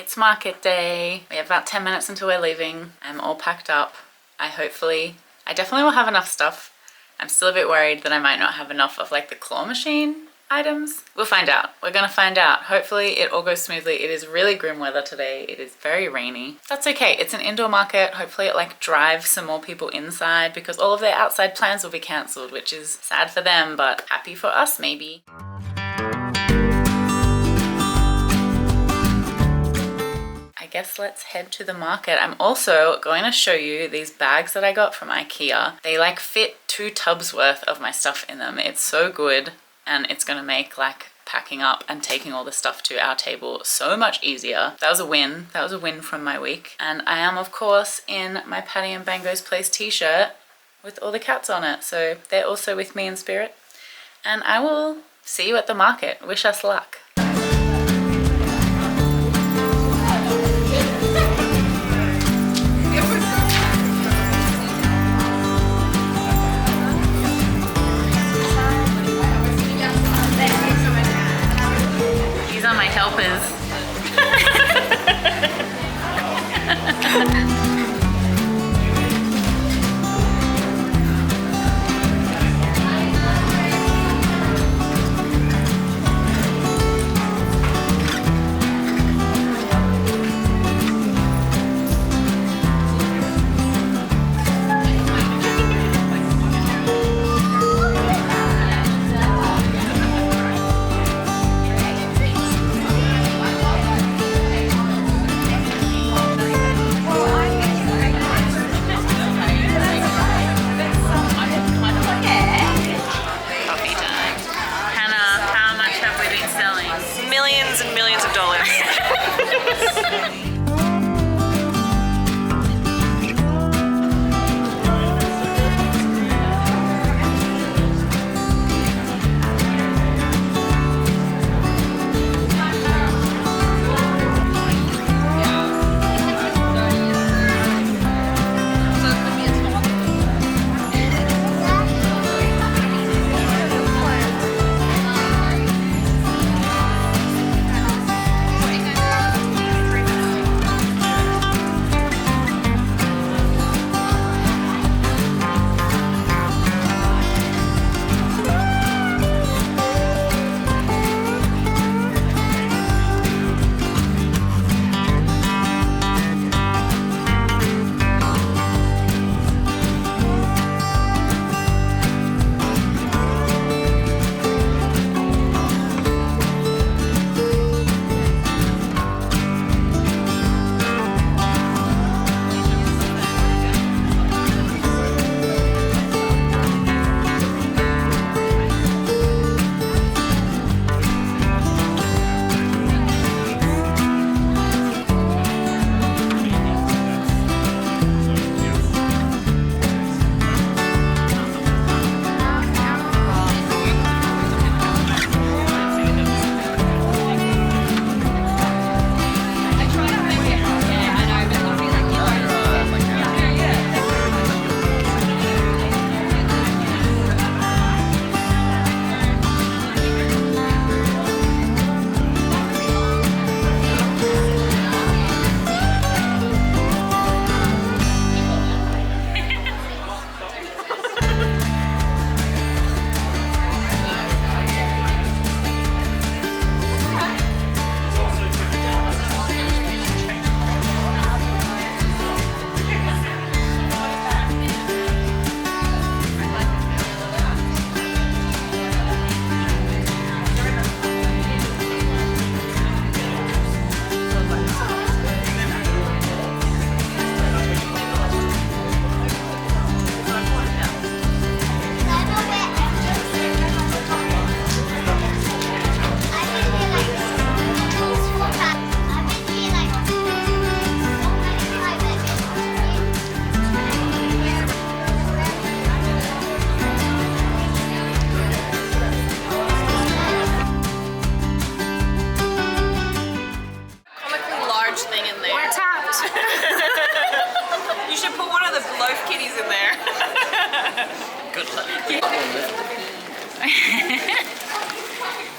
It's market day. We have about 10 minutes until we're leaving. I'm all packed up. I definitely will have enough stuff. I'm still a bit worried that I might not have enough of like the claw machine items. We'll find out. We're gonna find out. Hopefully it all goes smoothly. It is really grim weather today. It is very rainy. That's okay. It's an indoor market. Hopefully it like drives some more people inside because all of their outside plans will be cancelled, which is sad for them, but happy for us maybe. I guess let's head to the market. I'm also going to show you these bags that I got from IKEA. They like fit 2 tubs worth of my stuff in them. It's so good and it's going to make like packing up and taking all the stuff to our table so much easier. That was a win. That was a win from my week. And I am of course in my Patty and Bango's Place t-shirt with all the cats on it. So they're also with me in spirit. And I will see you at the market. Wish us luck. My helpers.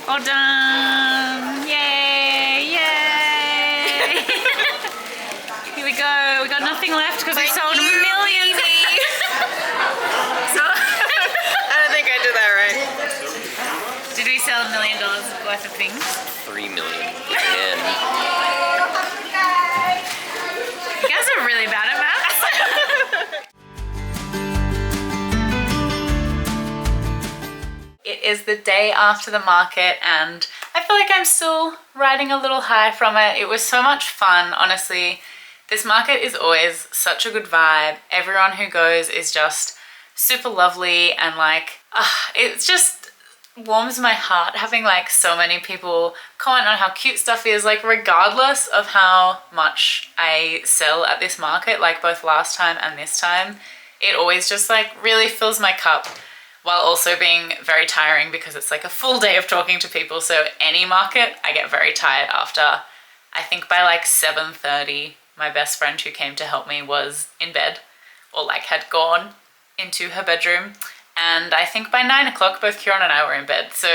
All done. Yay, yay. go. We got nothing left because we sold millions. So, I don't think I did that right. did we sell $1 million worth of things? 3 million. Yen. You guys are really bad at maths. It is the day after the market and I feel like I'm still riding a little high from it. It was so much fun, honestly. This market is always such a good vibe. Everyone who goes is just super lovely and like, it just warms my heart having like so many people comment on how cute stuff is, like regardless of how much I sell at this market, like both last time and this time, it always just like really fills my cup while also being very tiring because it's like a full day of talking to people. So any market, I get very tired after. I think by like 7:30, my best friend who came to help me was in bed or like had gone into her bedroom. And I think by 9 o'clock, both Kieran and I were in bed. So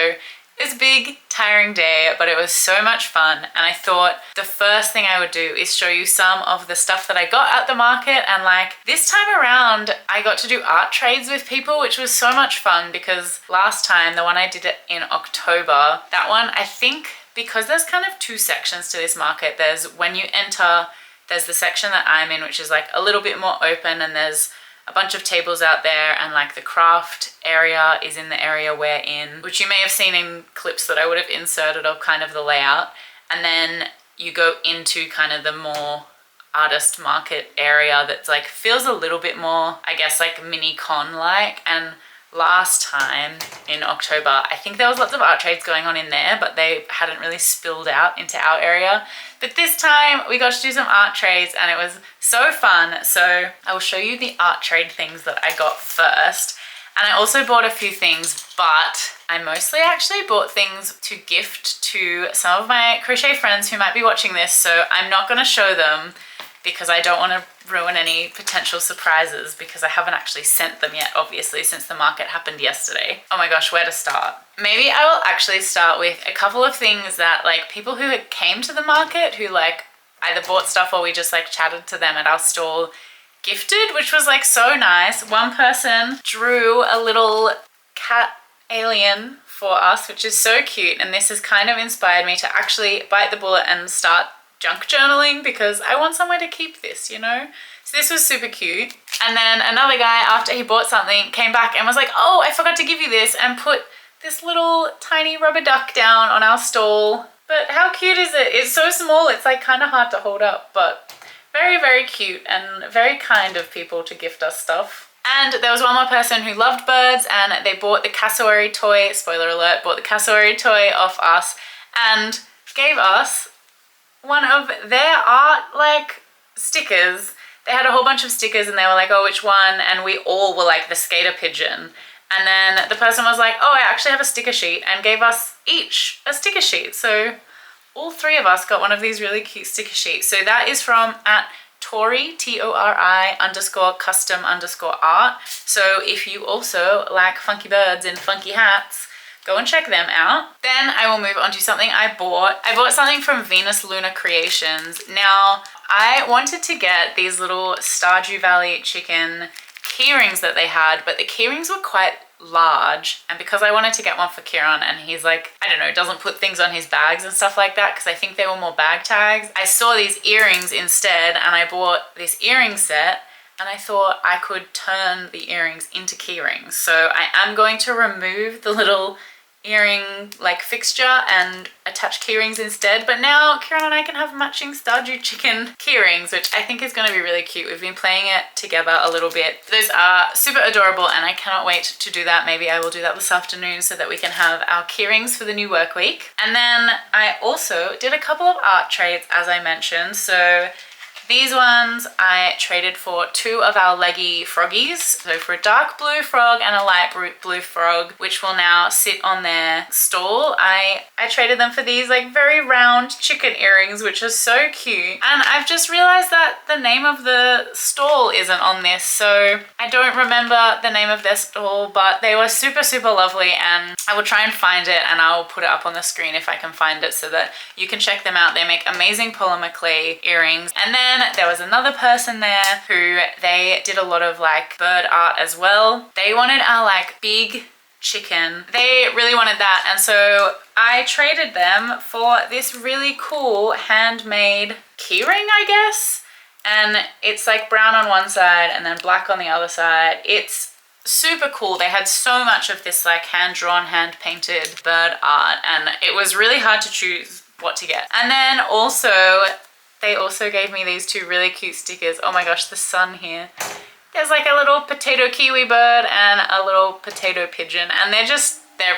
it was a big, tiring day, but it was so much fun. And I thought the first thing I would do is show you some of the stuff that I got at the market. And like this time around, I got to do art trades with people, which was so much fun because last time, the one I did it in October, that one, I think because there's kind of two sections to this market. There's when you enter, there's the section that I'm in, which is like a little bit more open and there's a bunch of tables out there and like the craft area is in the area we're in, which you may have seen in clips that I would have inserted of kind of the layout. And then you go into kind of the more artist market area that's like feels a little bit more, I guess, like mini con like. And last time in October, I think there was lots of art trades going on in there, but they hadn't really spilled out into our area. But this time we got to do some art trades and it was so fun. So I will show you the art trade things that I got first. And I also bought a few things, but I mostly actually bought things to gift to some of my crochet friends who might be watching this. So I'm not going to show them because I don't want to ruin any potential surprises because I haven't actually sent them yet, obviously, since the market happened yesterday. Oh my gosh, where to start? Maybe I will actually start with a couple of things that like people who came to the market who like either bought stuff or we just like chatted to them at our stall gifted, which was like so nice. One person drew a little cat alien for us, which is so cute. And this has kind of inspired me to actually bite the bullet and start junk journaling because I want somewhere to keep this, you know? So this was super cute. And then another guy, after he bought something, came back and was like, oh, I forgot to give you this, and put this little tiny rubber duck down on our stall. But how cute is it? It's so small, it's like kind of hard to hold up, but very, very cute and very kind of people to gift us stuff. And there was one more person who loved birds and they bought the cassowary toy, spoiler alert, bought the cassowary toy off us and gave us one of their art like stickers. They had a whole bunch of stickers and they were like, oh, which one? And we all were like the skater pigeon. And then the person was like, oh, I actually have a sticker sheet, and gave us each a sticker sheet. So all three of us got one of these really cute sticker sheets. So that is from @Tori, Tori _custom_art. So if you also like funky birds and funky hats, go and check them out. Then I will move on to something I bought. I bought something from Venus Luna Creations. Now, I wanted to get these little Stardew Valley chicken keyrings that they had, but the keyrings were quite large. And because I wanted to get one for Kieran and he's like, I don't know, doesn't put things on his bags and stuff like that because I think they were more bag tags, I saw these earrings instead and I bought this earring set. And I thought I could turn the earrings into keyrings. So I am going to remove the little earring like fixture and attach keyrings instead. But now Kieran and I can have matching Stardew chicken keyrings, which I think is going to be really cute. We've been playing it together a little bit. Those are super adorable and I cannot wait to do that. Maybe I will do that this afternoon so that we can have our keyrings for the new work week. And then I also did a couple of art trades, as I mentioned. So these ones I traded for two of our leggy froggies. So for a dark blue frog and a light blue frog, which will now sit on their stall. I traded them for these like very round chicken earrings, which are so cute. And I've just realized that the name of the stall isn't on this. So I don't remember the name of their stall, but they were super, super lovely. And I will try and find it and I'll put it up on the screen if I can find it so that you can check them out. They make amazing polymer clay earrings. And then then there was another person there who they did a lot of like bird art as well. They wanted our like big chicken. They really wanted that, and so I traded them for this really cool handmade keyring, I guess. And it's like brown on one side and then black on the other side. It's super cool. They had so much of this like hand-drawn, hand-painted bird art, and it was really hard to choose what to get. And then also, they also gave me these two really cute stickers. Oh my gosh, the sun here. There's like a little potato kiwi bird and a little potato pigeon, and they're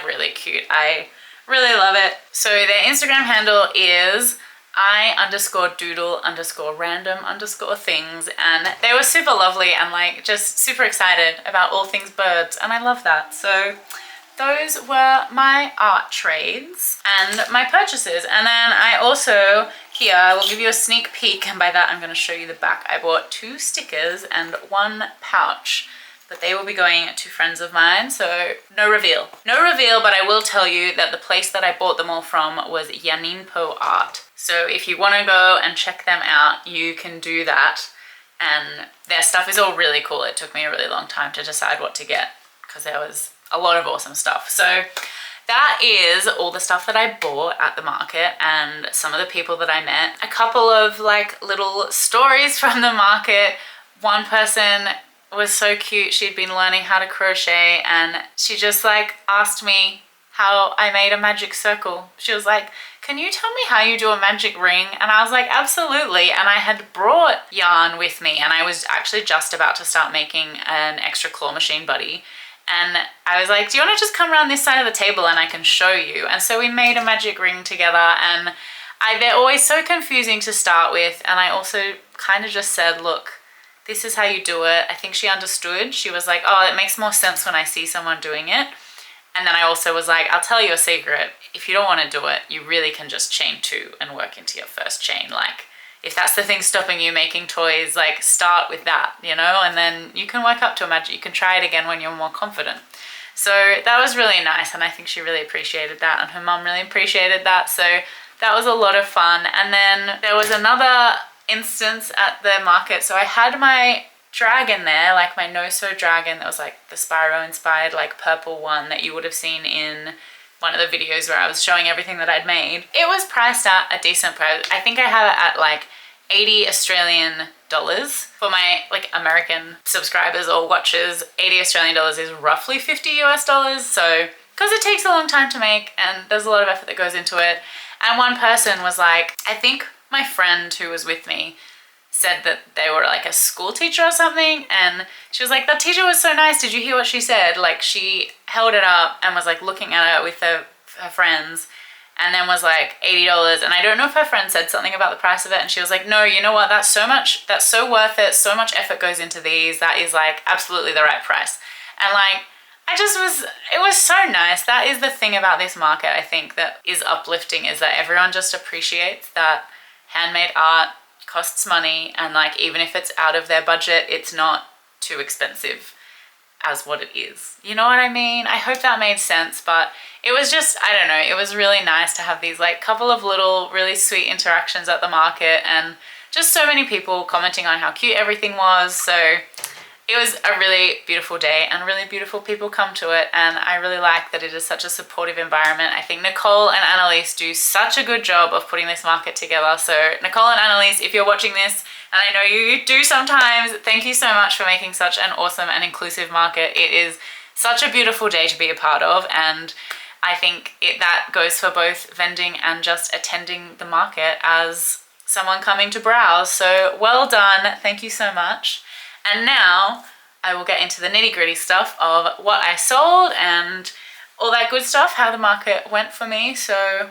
really cute. I really love it. So their Instagram handle is I_doodle_random_things, and they were super lovely and like just super excited about all things birds, and I love that. So those were my art trades and my purchases. And then I also, here, I will give you a sneak peek, and by that I'm going to show you the back. I bought 2 stickers and 1 pouch, but they will be going to friends of mine, so no reveal. No reveal, but I will tell you that the place that I bought them all from was Yaninpo Art. So if you want to go and check them out, you can do that. And their stuff is all really cool. It took me a really long time to decide what to get because there was a lot of awesome stuff. So that is all the stuff that I bought at the market and some of the people that I met. A couple of like little stories from the market. One person was so cute. She'd been learning how to crochet, and she just like asked me how I made a magic circle. She was like, can you tell me how you do a magic ring? And I was like, absolutely. And I had brought yarn with me, and I was actually just about to start making an extra claw machine buddy. And I was like, do you want to just come around this side of the table and I can show you? And so we made a magic ring together, and they're always so confusing to start with. And I also kind of just said, look, this is how you do it. I think she understood. She was like, oh, it makes more sense when I see someone doing it. And then I also was like, I'll tell you a secret. If you don't want to do it, you really can just chain 2 and work into your first chain. Like, if that's the thing stopping you making toys, like start with that, you know, and then you can work up to a magic. You can try it again when you're more confident. So that was really nice, and I think she really appreciated that, and her mum really appreciated that. So that was a lot of fun. And then there was another instance at the market. So I had my dragon there, like my no-sew dragon that was like the Spyro inspired like purple one that you would have seen in one of the videos where I was showing everything that I'd made. It was priced at a decent price. I think I have it at like 80 Australian dollars. For my like American subscribers or watchers, 80 Australian dollars is roughly 50 US dollars. So, because it takes a long time to make and there's a lot of effort that goes into it. And one person was like, I think my friend who was with me said that they were like a school teacher or something, and she was like, that teacher was so nice, did you hear what she said? Like, she held it up and was like looking at it with her friends, and then was like $80. And I don't know if her friend said something about the price of it, and she was like, no, you know what, that's so worth it, so much effort goes into these, that is like absolutely the right price. And like, it was so nice. That is the thing about this market, I think, that is uplifting, is that everyone just appreciates that handmade art costs money, and like even if it's out of their budget, it's not too expensive as what it is. You know what I mean? I hope that made sense, but it was just, I don't know, it was really nice to have these like couple of little really sweet interactions at the market, and just so many people commenting on how cute everything was. So it was a really beautiful day, and really beautiful people come to it, and I really like that it is such a supportive environment. I think Nicole and Annalise do such a good job of putting this market together. So Nicole and Annalise, if you're watching this, and I know you do sometimes, thank you so much for making such an awesome and inclusive market. It is such a beautiful day to be a part of, and I think that goes for both vending and just attending the market as someone coming to browse. So well done, thank you so much. And now I will get into the nitty-gritty stuff of what I sold and all that good stuff, how the market went for me. So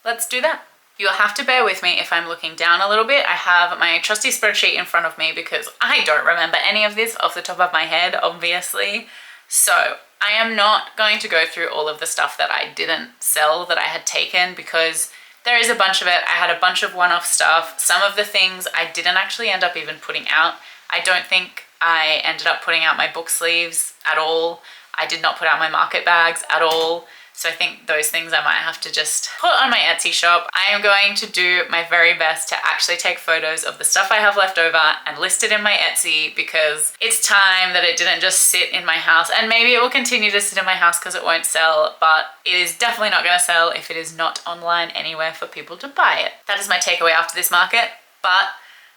let's do that. You'll have to bear with me if I'm looking down a little bit. I have my trusty spreadsheet in front of me because I don't remember any of this off the top of my head, obviously. So I am not going to go through all of the stuff that I didn't sell that I had taken, because there is a bunch of it. I had a bunch of one-off stuff. Some of the things I didn't actually end up even putting out. I don't think I ended up putting out my book sleeves at all. I did not put out my market bags at all. So I think those things I might have to just put on my Etsy shop. I am going to do my very best to actually take photos of the stuff I have left over and list it in my Etsy, because it's time that it didn't just sit in my house, and maybe it will continue to sit in my house because it won't sell, but it is definitely not going to sell if it is not online anywhere for people to buy it. That is my takeaway after this market, but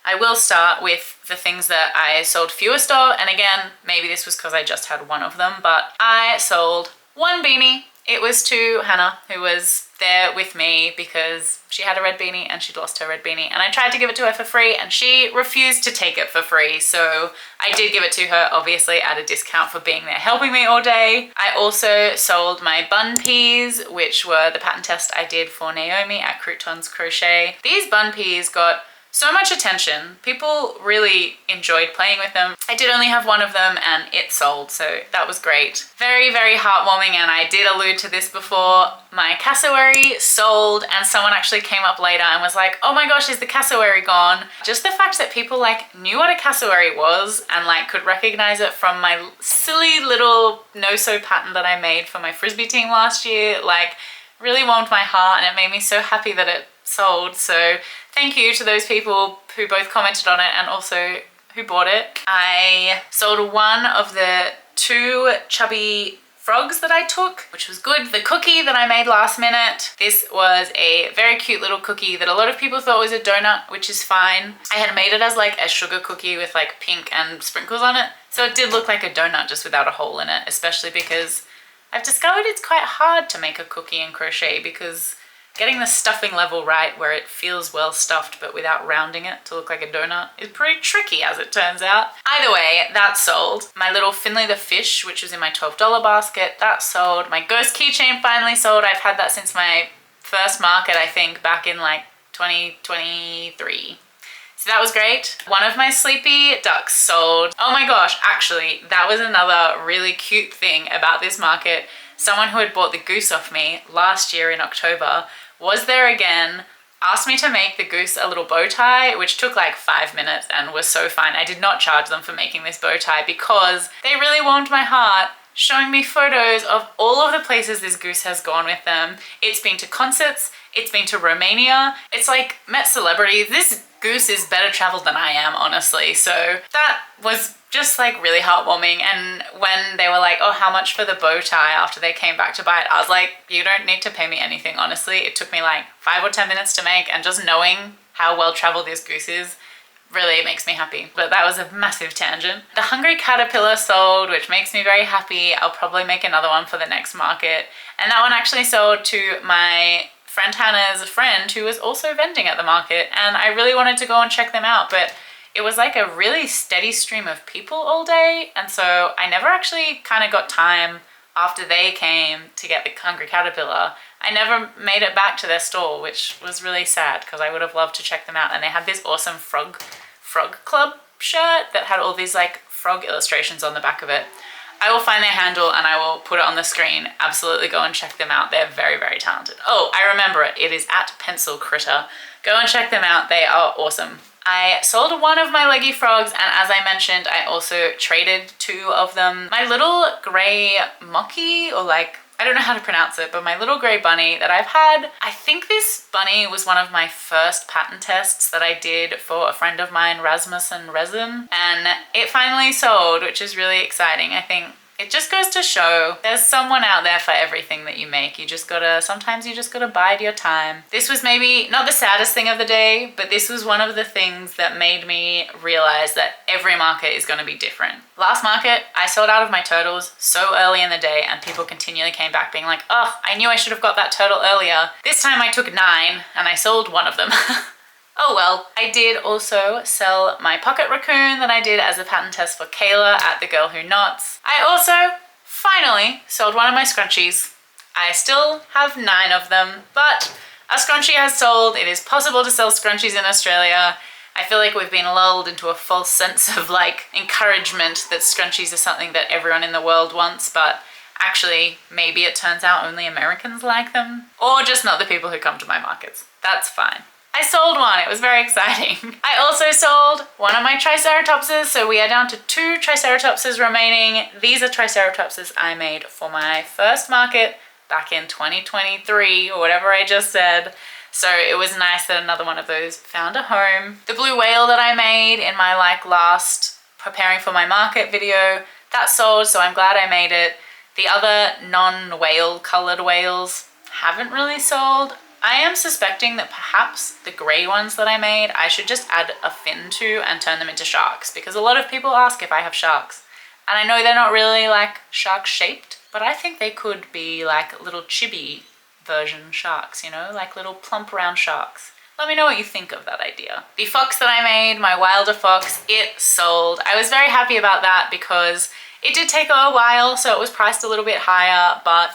I will start with the things that I sold fewest of, and again, maybe this was because I just had one of them, but I sold one beanie. It was to Hannah, who was there with me because she had a red beanie and she'd lost her red beanie, and I tried to give it to her for free and she refused to take it for free, so I did give it to her, obviously at a discount for being there helping me all day. I also sold my bun peas, which were the pattern test I did for Naomi at Croutons Crochet. These bun peas got so much attention. People really enjoyed playing with them. I did only have one of them and it sold, so that was great. Very, very heartwarming, and I did allude to this before. My cassowary sold, and someone actually came up later and was like, oh my gosh, is the cassowary gone? Just the fact that people like knew what a cassowary was and like could recognize it from my silly little no-sew pattern that I made for my Frisbee team last year, like really warmed my heart, and it made me so happy that it sold. So thank you to those people who both commented on it and also who bought it. I sold one of the 2 chubby frogs that I took, which was good. The cookie that I made last minute, this was a very cute little cookie that a lot of people thought was a donut, which is fine. I had made it as like a sugar cookie with like pink and sprinkles on it, so it did look like a donut just without a hole in it, especially because I've discovered it's quite hard to make a cookie in crochet, because getting the stuffing level right where it feels well stuffed but without rounding it to look like a donut is pretty tricky, as it turns out. Either way, that sold. My little Finley the fish, which was in my $12 basket, that sold. My ghost keychain finally sold. I've had that since my first market, I think, back in like 2023. So that was great. One of my sleepy ducks sold. Oh my gosh, actually, that was another really cute thing about this market. Someone who had bought the goose off me last year in October was there again, asked me to make the goose a little bow tie, which took like 5 minutes and was so fine. I did not charge them for making this bow tie because they really warmed my heart, showing me photos of all of the places this goose has gone with them. It's been to concerts, it's been to Romania, it's like met celebrities. This goose is better traveled than I am, honestly. So that was just like really heartwarming. And when they were like, oh, how much for the bow tie, after they came back to buy it, I was like, you don't need to pay me anything, honestly. It took me like 5 or 10 minutes to make, and just knowing how well traveled this goose is really makes me happy. But that was a massive tangent. The hungry caterpillar sold, which makes me very happy. I'll probably make another one for the next market. And that one actually sold to my friend Hannah's friend, who was also vending at the market, and I really wanted to go and check them out, but it was like a really steady stream of people all day, and so I never actually kind of got time after they came to get the hungry caterpillar. I never made it back to their store, which was really sad because I would have loved to check them out. And they had this awesome frog club shirt that had all these like frog illustrations on the back of it. I will find their handle and I will put it on the screen. Absolutely go and check them out. They're very, very talented. Oh, I remember it. It is at Pencil Critter. Go and check them out. They are awesome. I sold one of my leggy frogs, and as I mentioned, I also traded 2 of them. My little gray mocky, or like, I don't know how to pronounce it, but my little gray bunny that I've had, I think this bunny was one of my first pattern tests that I did for a friend of mine, Rasmus and Resin, and it finally sold, which is really exciting. I think it just goes to show there's someone out there for everything that you make. Sometimes you just gotta bide your time. This was maybe not the saddest thing of the day, but this was one of the things that made me realize that every market is gonna be different. Last market, I sold out of my turtles so early in the day, and people continually came back being like, oh, I knew I should have got that turtle earlier. This time I took 9 and I sold 1 of them. Oh well. I did also sell my pocket raccoon that I did as a pattern test for Kayla at The Girl Who Knots. I also finally sold one of my scrunchies. I still have 9 of them, but a scrunchie has sold. It is possible to sell scrunchies in Australia. I feel like we've been lulled into a false sense of like encouragement that scrunchies are something that everyone in the world wants, but actually maybe it turns out only Americans like them, or just not the people who come to my markets. That's fine. I sold one, it was very exciting. I also sold one of my Triceratopses, so we are down to 2 Triceratopses remaining. These are Triceratopses I made for my first market back in 2023 or whatever I just said. So it was nice that another one of those found a home. The blue whale that I made in my like last preparing for my market video, that sold, so I'm glad I made it. The other non-whale colored whales haven't really sold. I am suspecting that perhaps the gray ones that I made, I should just add a fin to and turn them into sharks, because a lot of people ask if I have sharks. And I know they're not really like shark shaped, but I think they could be like little chibi version sharks, you know, like little plump round sharks. Let me know what you think of that idea. The fox that I made, my wilder fox, it sold. I was very happy about that because it did take a while, so it was priced a little bit higher, but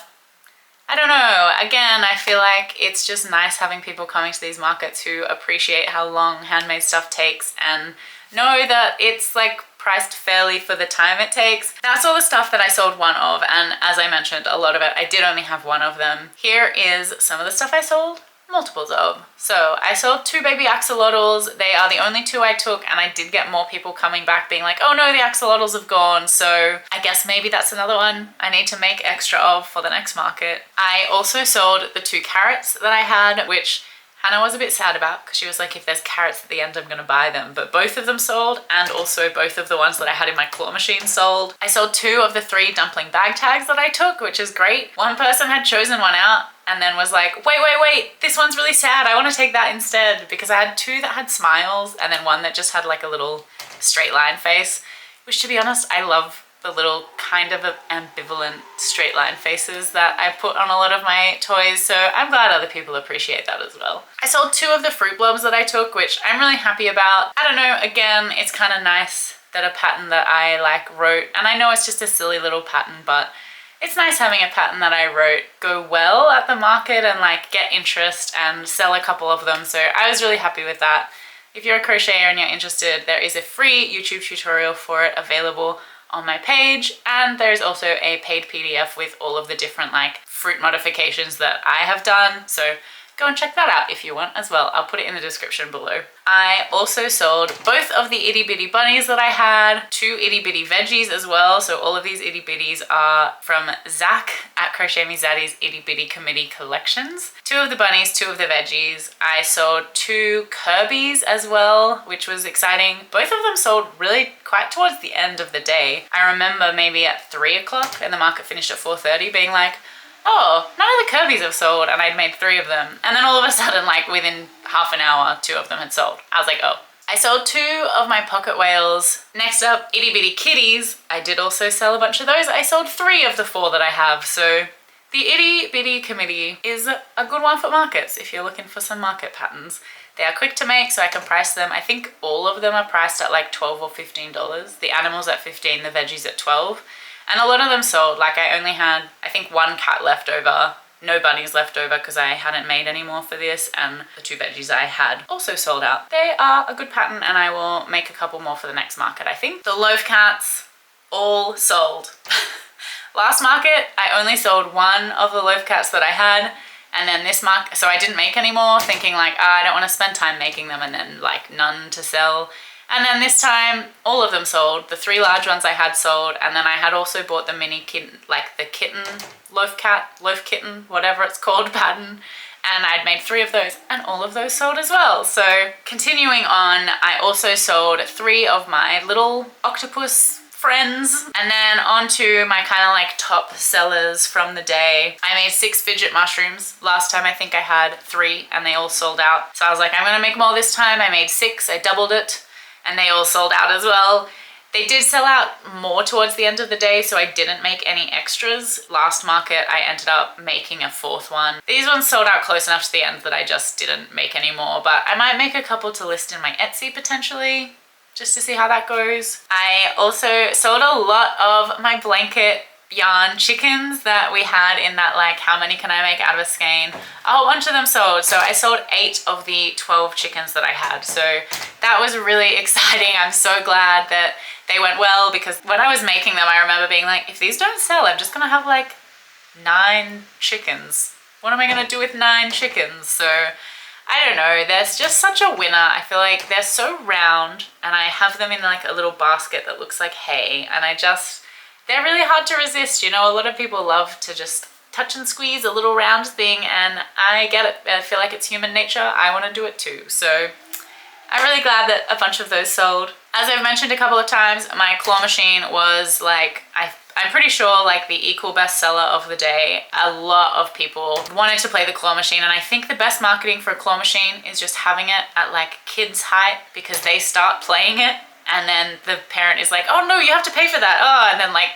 I don't know. Again, I feel like it's just nice having people coming to these markets who appreciate how long handmade stuff takes and know that it's like priced fairly for the time it takes. That's all the stuff that I sold one of, and as I mentioned, a lot of it, I did only have one of them. Here is some of the stuff I sold multiples of. So I sold 2 baby axolotls. They are the only 2 I took, and I did get more people coming back being like, oh no, the axolotls have gone. So I guess maybe that's another one I need to make extra of for the next market. I also sold the 2 carrots that I had, which Hannah was a bit sad about because she was like, if there's carrots at the end, I'm gonna buy them. But both of them sold, and also both of the ones that I had in my claw machine sold. I sold 2 of the 3 dumpling bag tags that I took, which is great. One person had chosen one out and then was like, wait, this one's really sad. I want to take that instead, because I had 2 that had smiles and then one that just had like a little straight line face, which to be honest, I love the little kind of ambivalent straight line faces that I put on a lot of my toys, so I'm glad other people appreciate that as well. I sold 2 of the fruit blobs that I took, which I'm really happy about. I don't know, again, it's kind of nice that a pattern that I like wrote, and I know it's just a silly little pattern, but it's nice having a pattern that I wrote go well at the market and like get interest and sell a couple of them, so I was really happy with that. If you're a crocheter and you're interested, there is a free YouTube tutorial for it available on my page, and there's also a paid PDF with all of the different like fruit modifications that I have done, so go and check that out if you want as well. I'll put it in the description below. I also sold both of the itty bitty bunnies that I had, 2 itty bitty veggies as well, so all of these itty bitties are from Zach at Crochet Me Zaddy's Itty Bitty Committee Collections. 2 of the bunnies, 2 of the veggies. I sold 2 Kirby's as well, which was exciting. Both of them sold really quite towards the end of the day. I remember maybe at 3 o'clock, and the market finished at 4:30, being like, oh, none of the Kirby's have sold, and I'd made 3 of them. And then all of a sudden, like within half an hour, 2 of them had sold. I was like, oh. I sold 2 of my pocket whales. Next up, itty bitty kitties. I did also sell a bunch of those. I sold 3 of the 4 that I have, so the itty bitty committee is a good one for markets if you're looking for some market patterns. They are quick to make, so I can price them. I think all of them are priced at like $12 or $15. The animals at $15, the veggies at $12. And a lot of them sold. Like I only had, I think 1 cat left over, no bunnies left over because I hadn't made any more for this, and the 2 veggies I had also sold out. They are a good pattern, and I will make a couple more for the next market, I think. The loaf cats all sold. Last market, I only sold 1 of the loaf cats that I had, and then this market, so I didn't make any more, thinking like, I don't want to spend time making them and then like none to sell. And then this time, all of them sold. The 3 large ones I had sold, and then I had also bought the mini kitten, like the kitten, loaf kitten, whatever it's called, pattern. And I'd made 3 of those, and all of those sold as well. So continuing on, I also sold 3 of my little octopus friends. And then on to my kind of like top sellers from the day. I made 6 fidget mushrooms. Last time I think I had 3, and they all sold out. So I was like, I'm gonna make more this time. I made 6, I doubled it, and they all sold out as well. They did sell out more towards the end of the day, so I didn't make any extras. Last market, I ended up making a 4th one. These ones sold out close enough to the end that I just didn't make any more, but I might make a couple to list in my Etsy potentially, just to see how that goes. I also sold a lot of my blanket yarn chickens that we had in that like how many can I make out of a skein. A whole bunch of them sold, so I sold 8 of the 12 chickens that I had, so that was really exciting. I'm so glad that they went well, because when I was making them I remember being like, if these don't sell, I'm just gonna have like 9 chickens. What am I gonna do with 9 chickens? So I don't know, there's just such a winner. I feel like they're so round, and I have them in like a little basket that looks like hay, and they're really hard to resist. You know, a lot of people love to just touch and squeeze a little round thing, and I get it. I feel like it's human nature. I want to do it too. So I'm really glad that a bunch of those sold. As I've mentioned a couple of times, my claw machine was like, I'm pretty sure like the equal bestseller of the day. A lot of people wanted to play the claw machine, and I think the best marketing for a claw machine is just having it at like kids' height, because they start playing it and then the parent is like, oh no, you have to pay for that. Oh, and then like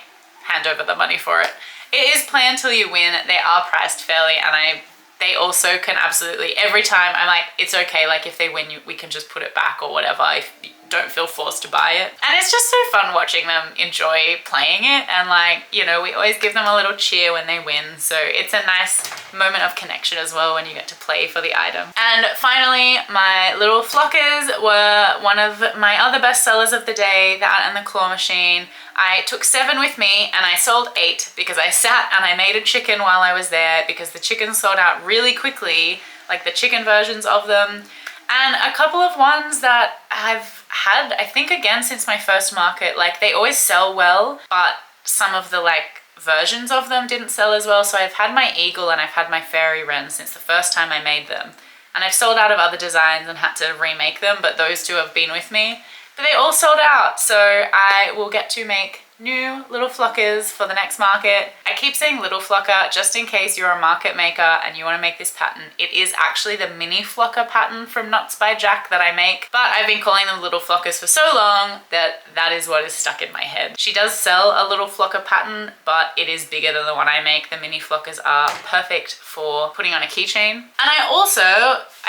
hand over the money for it. It is play until you win. They are priced fairly, and they also can absolutely, every time I'm like, it's okay, like if they win, we can just put it back or whatever, if you don't feel forced to buy it. And it's just so fun watching them enjoy playing it, and like, you know, we always give them a little cheer when they win, so it's a nice moment of connection as well when you get to play for the item. And finally, my little flockers were one of my other best sellers of the day, that and the claw machine. I took 7 with me and I sold 8 because I sat and I made a chicken while I was there, because the chickens sold out really quickly, like the chicken versions of them. And a couple of ones that I've had, I think again since my first market, like they always sell well, but some of the like versions of them didn't sell as well. So I've had my eagle and I've had my fairy wren since the first time I made them. And I've sold out of other designs and had to remake them, but those two have been with me. But they all sold out, so I will get to make new little flockers for the next market. I keep saying little flocker just in case you're a market maker and you want to make this pattern. It is actually the mini flocker pattern from Knots by Jack that I make, but I've been calling them little flockers for so long that that is what is stuck in my head. She does sell a little flocker pattern, but it is bigger than the one I make. The mini flockers are perfect for putting on a keychain. And I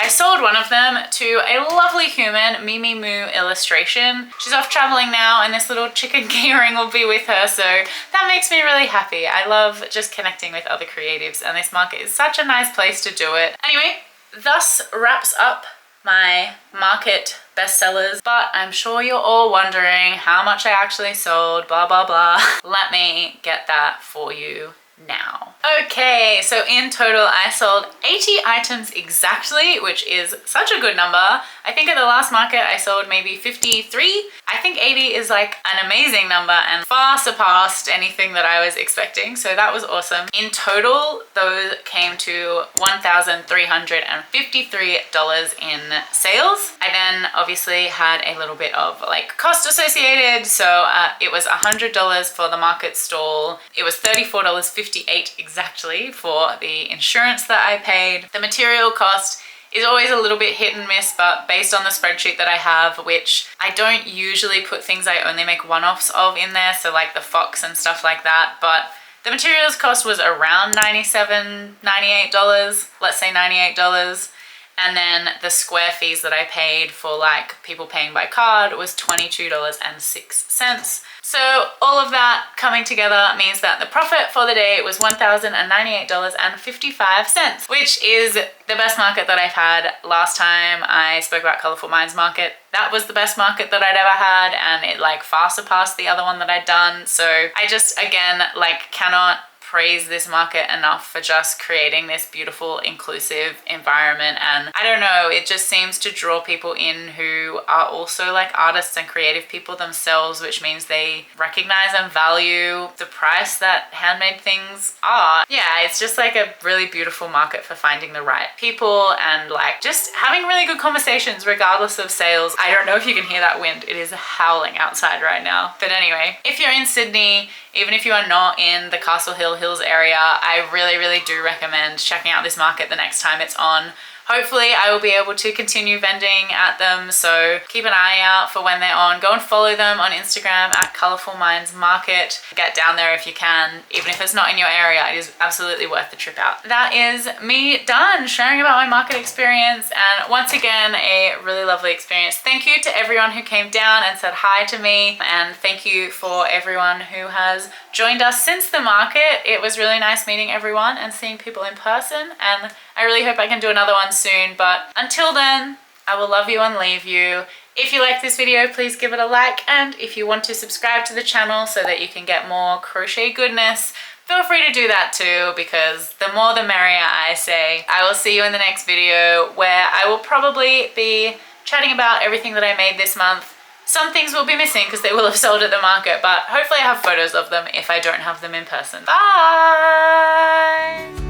sold one of them to a lovely human, Mimi Moo Illustration. She's off traveling now, and this little chicken keyring will be with her, so that makes me really happy. I love just connecting with other creatives, and this market is such a nice place to do it. Anyway, thus wraps up my market bestsellers, but I'm sure you're all wondering how much I actually sold, blah blah blah. Let me get that for you now. Okay, so in total I sold 80 items exactly, which is such a good number. I think at the last market I sold maybe 53. I think 80 is like an amazing number and far surpassed anything that I was expecting, so that was awesome. In total, those came to $1,353 in sales. I then obviously had a little bit of like cost associated, so it was $100 for the market stall. It was $34.58 exactly for the insurance that I paid. The material cost is always a little bit hit and miss, but based on the spreadsheet that I have, which I don't usually put things I only make one-offs of in there, so like the fox and stuff like that, but the materials cost was around $97, $98, let's say $98. And then the square fees that I paid for like people paying by card was $22.06. So all of that coming together means that the profit for the day was $1,098.55, which is the best market that I've had. Last time I spoke about Colourful Minds Market, that was the best market that I'd ever had, and it like far surpassed the other one that I'd done. So I just, again, like cannot praise this market enough for just creating this beautiful inclusive environment. And I don't know, it just seems to draw people in who are also like artists and creative people themselves, which means they recognize and value the price that handmade things are. Yeah, it's just like a really beautiful market for finding the right people and like just having really good conversations regardless of sales. I don't know if you can hear that wind, it is howling outside right now. But anyway, if you're in Sydney, even if you are not in the Castle Hill Hills area, I really do recommend checking out this market the next time it's on. Hopefully I will be able to continue vending at them, so keep an eye out for when they're on. Go and follow them on Instagram at Colourful Minds Market. Get down there if you can, even if it's not in your area. It is absolutely worth the trip out. That is me done sharing about my market experience, and once again a really lovely experience. Thank you to everyone who came down and said hi to me, and thank you for everyone who has joined us since the market. It was really nice meeting everyone and seeing people in person, and I really hope I can do another one soon, but until then, I will love you and leave you. If you like this video, please give it a like, and if you want to subscribe to the channel so that you can get more crochet goodness, feel free to do that too, because the more the merrier, I say. I will see you in the next video, where I will probably be chatting about everything that I made this month, Some things will be missing because they will have sold at the market, but hopefully I have photos of them if I don't have them in person. Bye!